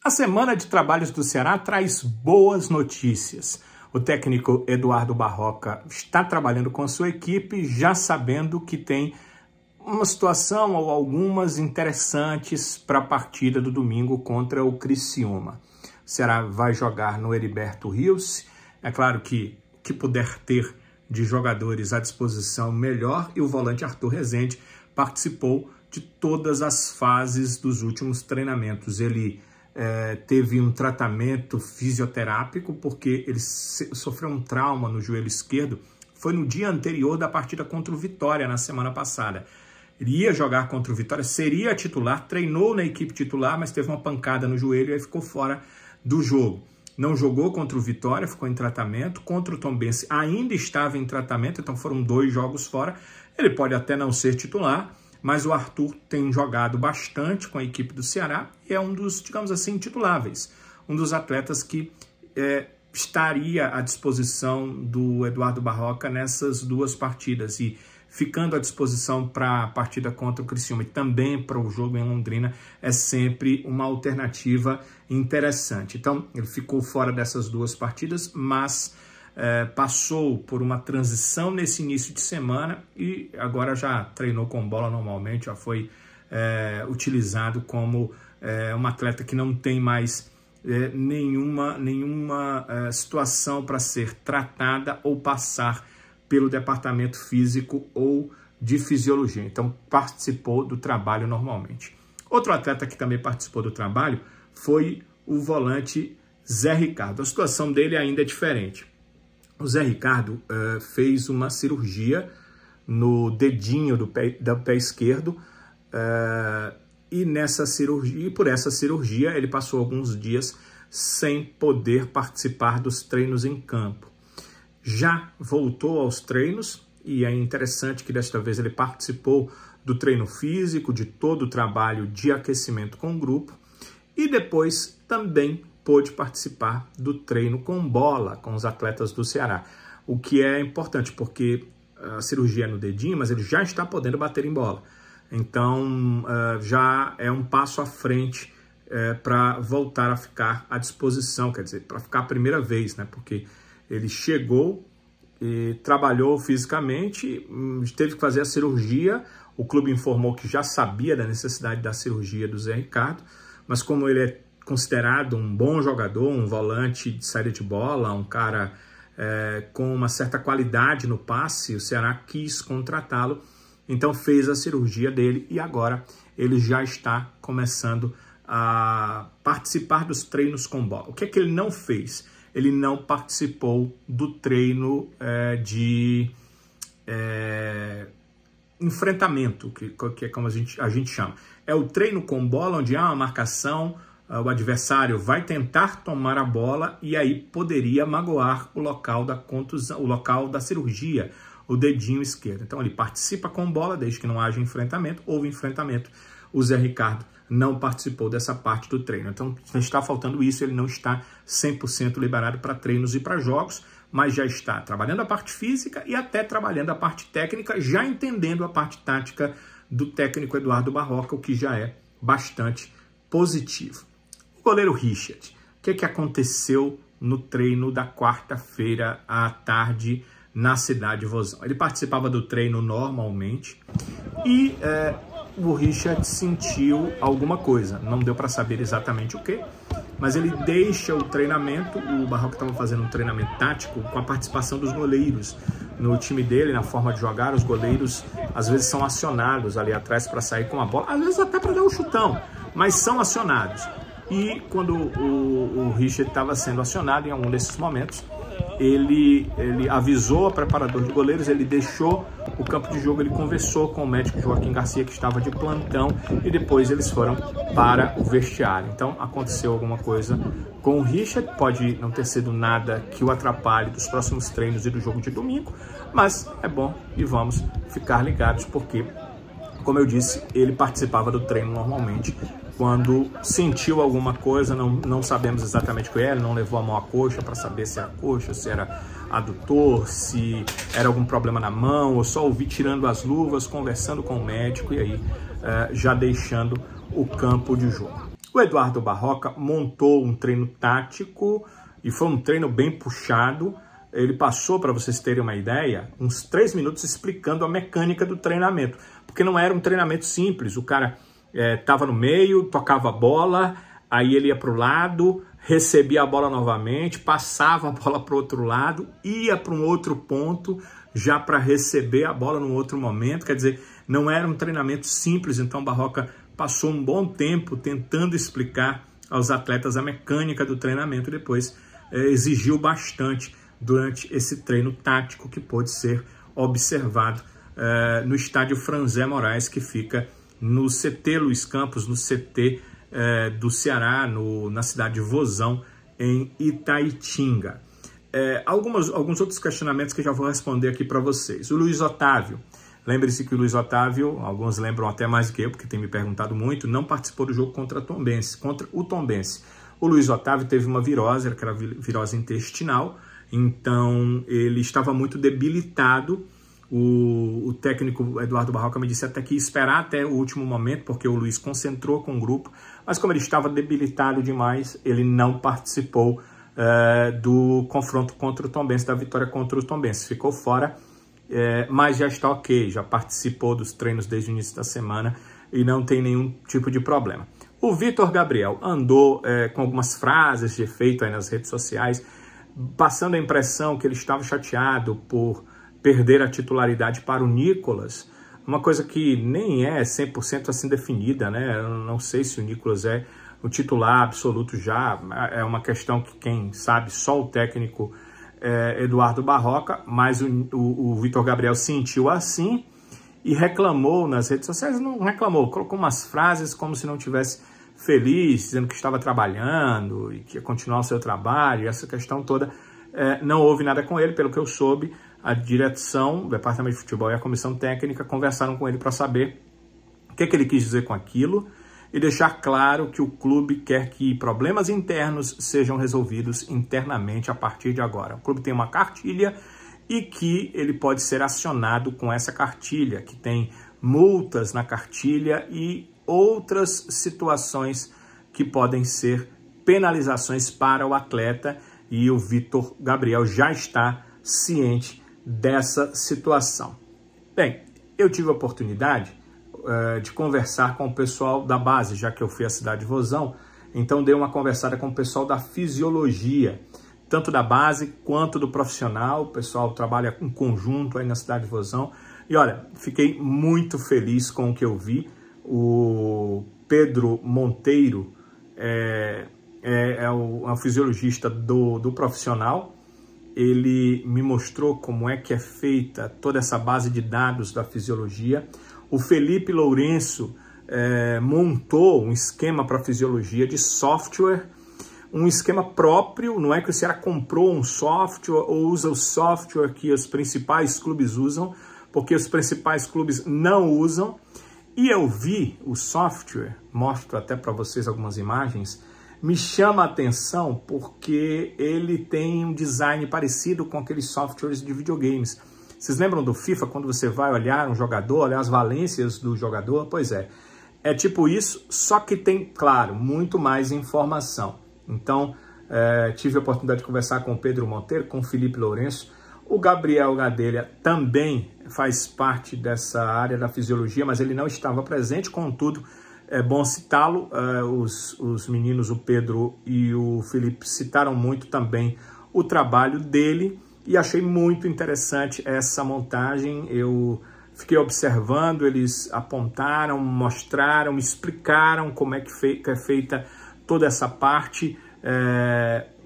A semana de trabalhos do Ceará traz boas notícias. O técnico Eduardo Barroca está trabalhando com a sua equipe, já sabendo que tem uma situação ou algumas interessantes para a partida do domingo contra o Criciúma. O Ceará vai jogar no Heriberto Rios. É claro que o que puder ter de jogadores à disposição melhor, e o volante Arthur Rezende participou de todas as fases dos últimos treinamentos. Ele teve um tratamento fisioterápico porque ele sofreu um trauma no joelho esquerdo. Foi no dia anterior da partida contra o Vitória, na semana passada. Ele ia jogar contra o Vitória, seria titular, treinou na equipe titular, mas teve uma pancada no joelho e aí ficou fora do jogo. Não jogou contra o Vitória, ficou em tratamento. Contra o Tombense ainda estava em tratamento, então foram 2 jogos fora. Ele pode até não ser titular, mas o Arthur tem jogado bastante com a equipe do Ceará e é um dos, digamos assim, tituláveis. Um dos atletas que estaria à disposição do Eduardo Barroca nessas 2 partidas. E ficando à disposição para a partida contra o Criciúma e também para o jogo em Londrina, é sempre uma alternativa interessante. Então, ele ficou fora dessas 2 partidas, mas passou por uma transição nesse início de semana e agora já treinou com bola normalmente, já foi utilizado como um atleta que não tem mais nenhuma situação para ser tratada ou passar pelo departamento físico ou de fisiologia. Então, participou do trabalho normalmente. Outro atleta que também participou do trabalho foi o volante Zé Ricardo. A situação dele ainda é diferente. O Zé Ricardo fez uma cirurgia no dedinho do pé esquerdo e por essa cirurgia ele passou alguns dias sem poder participar dos treinos em campo. Já voltou aos treinos e é interessante que desta vez ele participou do treino físico, de todo o trabalho de aquecimento com o grupo e depois também pôde participar do treino com bola com os atletas do Ceará, o que é importante porque a cirurgia é no dedinho, mas ele já está podendo bater em bola. Então já é um passo à frente para voltar a ficar à disposição, quer dizer, para ficar a primeira vez, né? Porque ele chegou e trabalhou fisicamente, teve que fazer a cirurgia. O clube informou que já sabia da necessidade da cirurgia do Zé Ricardo, mas como ele é considerado um bom jogador, um volante de saída de bola, um cara com uma certa qualidade no passe, o Ceará quis contratá-lo, então fez a cirurgia dele e agora ele já está começando a participar dos treinos com bola. O que é que ele não fez? Ele não participou do treino de enfrentamento, que é como a gente chama. É o treino com bola, onde há uma marcação, o adversário vai tentar tomar a bola e aí poderia magoar o local da contusão, o local da cirurgia, o dedinho esquerdo. Então ele participa com bola, desde que não haja enfrentamento. Houve enfrentamento, o Zé Ricardo não participou dessa parte do treino. Então está faltando isso, ele não está 100% liberado para treinos e para jogos, mas já está trabalhando a parte física e até trabalhando a parte técnica, já entendendo a parte tática do técnico Eduardo Barroca, o que já é bastante positivo. O goleiro Richard, o que aconteceu no treino da quarta-feira à tarde na cidade de Vozão? Ele participava do treino normalmente e o Richard sentiu alguma coisa, não deu para saber exatamente o que, mas ele deixa o treinamento. O Barroca estava fazendo um treinamento tático com a participação dos goleiros no time dele, na forma de jogar. Os goleiros às vezes são acionados ali atrás para sair com a bola, às vezes até para dar um chutão, mas são acionados. E quando o Richard estava sendo acionado em algum desses momentos, ele avisou a preparador de goleiros, ele deixou o campo de jogo, ele conversou com o médico Joaquim Garcia, que estava de plantão, e depois eles foram para o vestiário. Então aconteceu alguma coisa com o Richard, pode não ter sido nada que o atrapalhe dos próximos treinos e do jogo de domingo, mas é bom e vamos ficar ligados porque, como eu disse, ele participava do treino normalmente. Quando sentiu alguma coisa, não sabemos exatamente o que era, não levou a mão à coxa para saber se era coxa, se era adutor, se era algum problema na mão, ou só ouvi tirando as luvas, conversando com o médico e aí já deixando o campo de jogo. O Eduardo Barroca montou um treino tático e foi um treino bem puxado. Ele passou, para vocês terem uma ideia, uns 3 minutos explicando a mecânica do treinamento, porque não era um treinamento simples. O cara estava no meio, tocava a bola, aí ele ia para o lado, recebia a bola novamente, passava a bola para o outro lado, ia para um outro ponto já para receber a bola num outro momento. Quer dizer, não era um treinamento simples. Então Barroca passou um bom tempo tentando explicar aos atletas a mecânica do treinamento e depois exigiu bastante durante esse treino tático que pôde ser observado no estádio Franzé Moraes, que fica no CT Luiz Campos, no CT do Ceará, na cidade de Vozão, em Itaitinga. Alguns outros questionamentos que eu já vou responder aqui para vocês. O Luiz Otávio. Lembre-se que o Luiz Otávio, alguns lembram até mais do que eu, porque tem me perguntado muito, não participou do jogo contra o Tombense. O Luiz Otávio teve uma virose, aquela virose intestinal, então ele estava muito debilitado. O técnico Eduardo Barroca me disse até que ia esperar até o último momento, porque o Luiz concentrou com o grupo, mas como ele estava debilitado demais, ele não participou do confronto contra o Tombense, da vitória contra o Tombense. Ficou fora, mas já está ok, já participou dos treinos desde o início da semana e não tem nenhum tipo de problema. O Vitor Gabriel andou com algumas frases de efeito aí nas redes sociais, passando a impressão que ele estava chateado por perder a titularidade para o Nicolas, uma coisa que nem é 100% assim definida, né? Eu não sei se o Nicolas é o titular absoluto já, é uma questão que quem sabe só o técnico Eduardo Barroca, mas o Vitor Gabriel sentiu assim e reclamou nas redes sociais, não reclamou, colocou umas frases como se não tivesse feliz, dizendo que estava trabalhando e que ia continuar o seu trabalho, e essa questão toda. Não houve nada com ele, pelo que eu soube. A direção, o departamento de futebol e a comissão técnica conversaram com ele para saber o que ele quis dizer com aquilo e deixar claro que o clube quer que problemas internos sejam resolvidos internamente a partir de agora. O clube tem uma cartilha e que ele pode ser acionado com essa cartilha, que tem multas na cartilha e outras situações que podem ser penalizações para o atleta, e o Vitor Gabriel já está ciente dessa situação. Bem, eu tive a oportunidade de conversar com o pessoal da base, já que eu fui à cidade de Vozão, então dei uma conversada com o pessoal da fisiologia, tanto da base quanto do profissional. O pessoal trabalha em conjunto aí na cidade de Vozão, e olha, fiquei muito feliz com o que eu vi. O Pedro Monteiro é um fisiologista do profissional. Ele me mostrou como é que é feita toda essa base de dados da fisiologia. O Felipe Lourenço montou um esquema para fisiologia de software, um esquema próprio. Não é que o Ceará comprou um software ou usa o software que os principais clubes usam, porque os principais clubes não usam. E eu vi o software, mostro até para vocês algumas imagens, me chama a atenção porque ele tem um design parecido com aqueles softwares de videogames. Vocês lembram do FIFA, quando você vai olhar um jogador, olhar as valências do jogador? Pois é tipo isso, só que tem, claro, muito mais informação. Então, tive a oportunidade de conversar com o Pedro Monteiro, com o Felipe Lourenço. O Gabriel Gadelha também faz parte dessa área da fisiologia, mas ele não estava presente. Contudo, é bom citá-lo. Os meninos, o Pedro e o Felipe, citaram muito também o trabalho dele e achei muito interessante essa montagem. Eu fiquei observando, eles apontaram, mostraram, explicaram como é que é feita toda essa parte.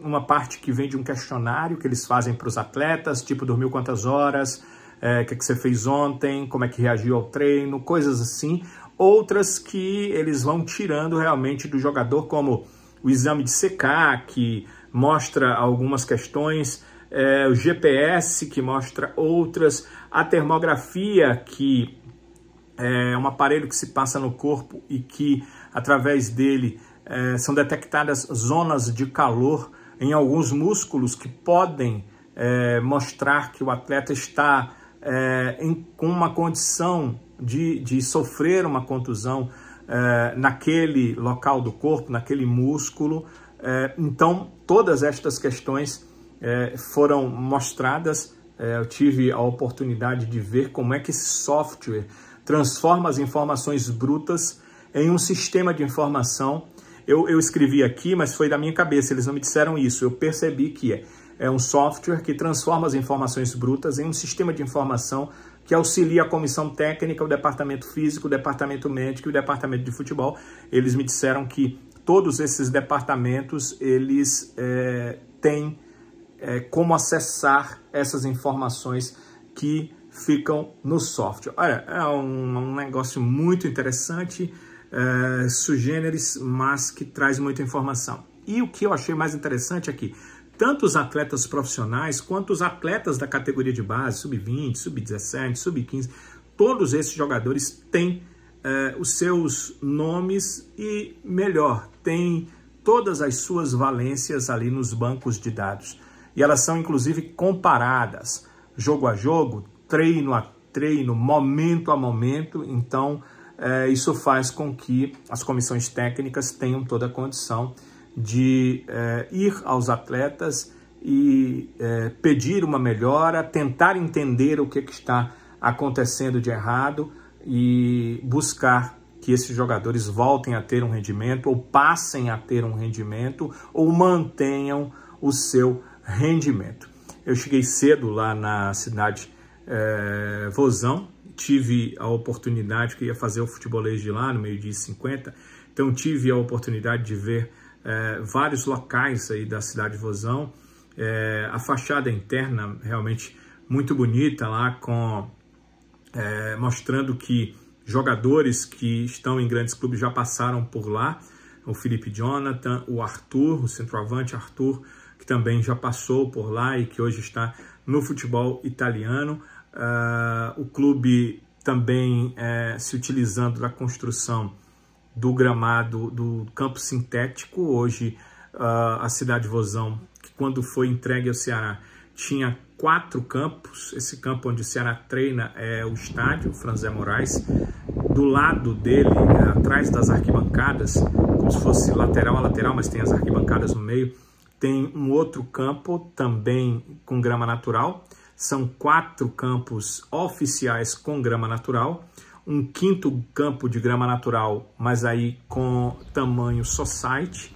Uma parte que vem de um questionário que eles fazem para os atletas, tipo, dormiu quantas horas, o que você fez ontem, como é que reagiu ao treino, coisas assim. Outras que eles vão tirando realmente do jogador, como o exame de CK, que mostra algumas questões, o GPS, que mostra outras, a termografia, que é um aparelho que se passa no corpo e que, através dele, são detectadas zonas de calor em alguns músculos que podem mostrar que o atleta está com uma condição de sofrer uma contusão naquele local do corpo, naquele músculo. Então, todas estas questões foram mostradas. Eu tive a oportunidade de ver como é que esse software transforma as informações brutas em um sistema de informação. Eu escrevi aqui, mas foi da minha cabeça, eles não me disseram isso. Eu percebi que é um software que transforma as informações brutas em um sistema de informação que auxilia a comissão técnica, o departamento físico, o departamento médico e o departamento de futebol. Eles me disseram que todos esses departamentos, eles têm como acessar essas informações que ficam no software. Olha, é um negócio muito interessante, sui generis, mas que traz muita informação. E o que eu achei mais interessante é que tanto os atletas profissionais quanto os atletas da categoria de base, sub-20, sub-17, sub-15, todos esses jogadores têm os seus nomes e, melhor, têm todas as suas valências ali nos bancos de dados. E elas são, inclusive, comparadas jogo a jogo, treino a treino, momento a momento. Então, isso faz com que as comissões técnicas tenham toda a condição de ir aos atletas e pedir uma melhora, tentar entender o que está acontecendo de errado e buscar que esses jogadores voltem a ter um rendimento, ou passem a ter um rendimento, ou mantenham o seu rendimento. Eu cheguei cedo lá na cidade Vozão, tive a oportunidade, que ia fazer o futebolês de lá no 12h50, então tive a oportunidade de ver vários locais aí da cidade de Vozão, a fachada interna realmente muito bonita lá, mostrando que jogadores que estão em grandes clubes já passaram por lá, o Felipe Jonathan, o Arthur, o centroavante Arthur, que também já passou por lá e que hoje está no futebol italiano. O clube também se utilizando da construção do gramado do campo sintético. Hoje a cidade de Vozão, que quando foi entregue ao Ceará, tinha 4 campos. Esse campo onde o Ceará treina é o estádio Franzé Moraes. Do lado dele, atrás das arquibancadas, como se fosse lateral a lateral, mas tem as arquibancadas no meio, tem um outro campo também com grama natural. São 4 campos oficiais com grama natural. Um 5º campo de grama natural, mas aí com tamanho society.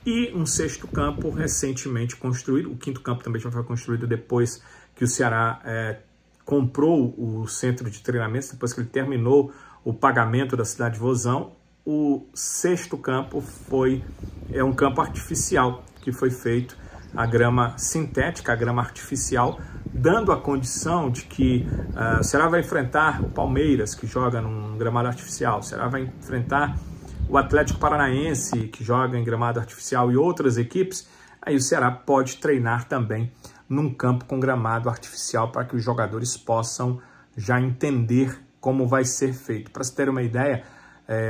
E um 6º campo recentemente construído. O 5º campo também já foi construído depois que o Ceará comprou o centro de treinamento, depois que ele terminou o pagamento da cidade de Vozão. O 6º campo é um campo artificial, que foi feito a grama sintética, a grama artificial, dando a condição de que o Ceará vai enfrentar o Palmeiras, que joga num gramado artificial, o Ceará vai enfrentar o Atlético Paranaense, que joga em gramado artificial, e outras equipes. Aí o Ceará pode treinar também num campo com gramado artificial, para que os jogadores possam já entender como vai ser feito. Para se ter uma ideia,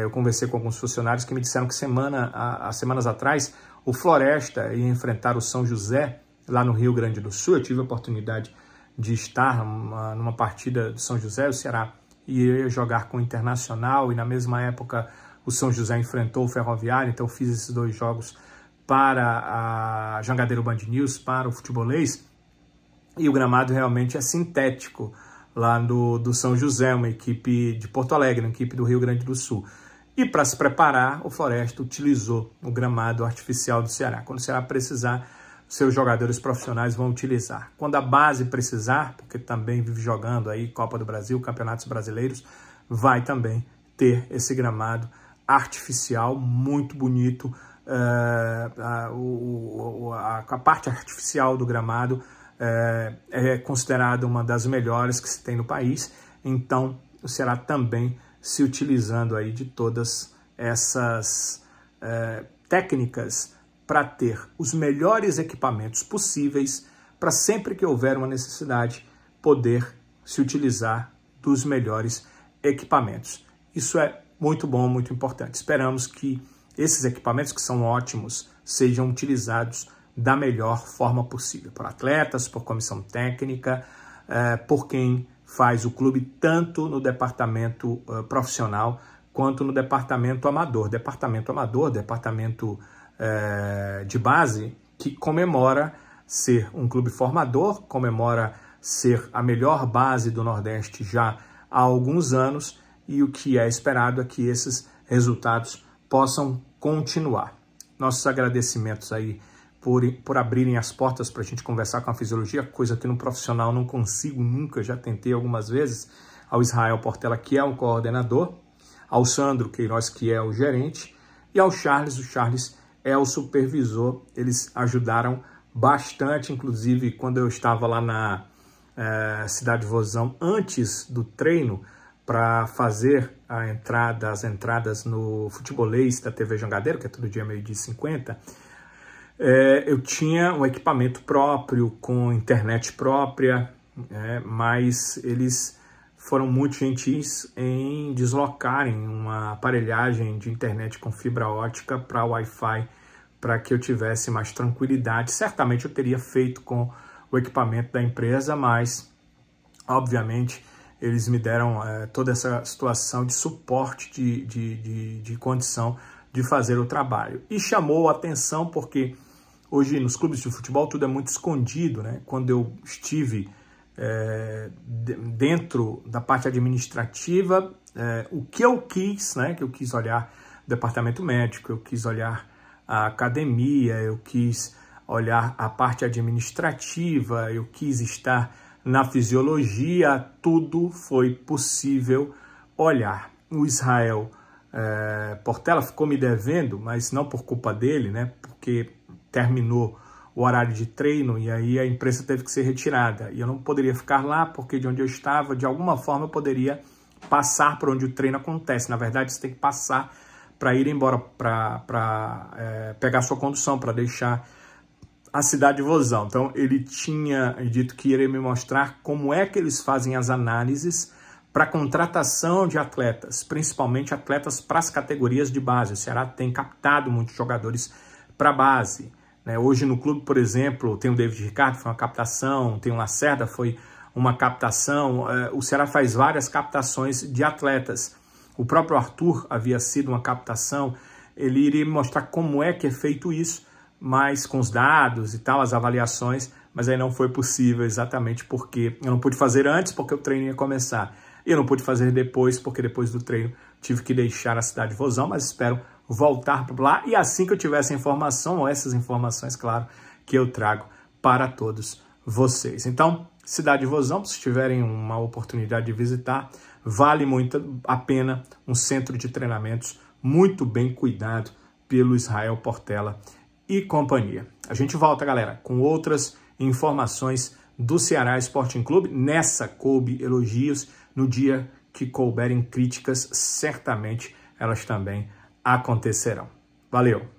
eu conversei com alguns funcionários que me disseram que semanas atrás o Floresta ia enfrentar o São José lá no Rio Grande do Sul. Eu tive a oportunidade de estar numa partida do São José. O Ceará ia jogar com o Internacional e na mesma época o São José enfrentou o Ferroviário. Então eu fiz esses 2 jogos para a Jangadeiro Band News, para o futebolês, e o gramado realmente é sintético lá do São José, uma equipe de Porto Alegre, uma equipe do Rio Grande do Sul. E para se preparar, o Floresta utilizou o gramado artificial do Ceará. Quando o Ceará precisar, seus jogadores profissionais vão utilizar. Quando a base precisar, porque também vive jogando aí Copa do Brasil, Campeonatos Brasileiros, vai também ter esse gramado artificial muito bonito. A parte artificial do gramado é considerada uma das melhores que se tem no país. Então, o Ceará também se utilizando aí de todas essas técnicas para ter os melhores equipamentos possíveis, para sempre que houver uma necessidade, poder se utilizar dos melhores equipamentos. Isso é muito bom, muito importante. Esperamos que esses equipamentos, que são ótimos, sejam utilizados da melhor forma possível, por atletas, por comissão técnica, por quem faz o clube, tanto no departamento profissional quanto no departamento amador. Departamento de base, que comemora ser um clube formador, comemora ser a melhor base do Nordeste já há alguns anos, e o que é esperado é que esses resultados possam continuar. Nossos agradecimentos aí por abrirem as portas para a gente conversar com a fisiologia, coisa que no profissional não consigo nunca, já tentei algumas vezes, ao Israel Portela, que é o coordenador, ao Sandro Queiroz, que é o gerente, e ao Charles, o Charles é o supervisor. Eles ajudaram bastante, inclusive quando eu estava lá na Cidade Vozão, antes do treino, para fazer as entradas no futebolês da TV Jangadeiro, que é todo dia 12h50, eu tinha um equipamento próprio, com internet própria, mas eles foram muito gentis em deslocarem uma aparelhagem de internet com fibra ótica para Wi-Fi, para que eu tivesse mais tranquilidade. Certamente eu teria feito com o equipamento da empresa, mas, obviamente, eles me deram toda essa situação de suporte, de condição de fazer o trabalho. E chamou a atenção porque hoje nos clubes de futebol tudo é muito escondido, né? Quando eu estive dentro da parte administrativa, o que eu quis, né? Que eu quis olhar o departamento médico, eu quis olhar a academia, eu quis olhar a parte administrativa, eu quis estar na fisiologia, tudo foi possível olhar. O Israel Portela ficou me devendo, mas não por culpa dele, né? Porque terminou o horário de treino e aí a imprensa teve que ser retirada. E eu não poderia ficar lá porque de onde eu estava, de alguma forma eu poderia passar por onde o treino acontece. Na verdade, você tem que passar para ir embora, para pegar sua condução, para deixar a cidade de Vozão. Então, ele tinha dito que iria me mostrar como é que eles fazem as análises para contratação de atletas, principalmente atletas para as categorias de base. O Ceará tem captado muitos jogadores para a base, né? Hoje no clube, por exemplo, tem o David Ricardo, foi uma captação, tem o Lacerda, foi uma captação. O Ceará faz várias captações de atletas. O próprio Arthur havia sido uma captação. Ele iria me mostrar como é que é feito isso, mas com os dados e tal, as avaliações, mas aí não foi possível, exatamente porque eu não pude fazer antes, porque o treino ia começar. E eu não pude fazer depois, porque depois do treino tive que deixar a cidade de Vozão, mas espero voltar para lá. E assim que eu tiver essa informação, ou essas informações, claro, que eu trago para todos vocês. Então, cidade de Vozão, se tiverem uma oportunidade de visitar, vale muito a pena, um centro de treinamentos muito bem cuidado pelo Israel Portela e companhia. A gente volta, galera, com outras informações do Ceará Sporting Clube. Nessa coube elogios, no dia que couberem críticas, certamente elas também acontecerão. Valeu!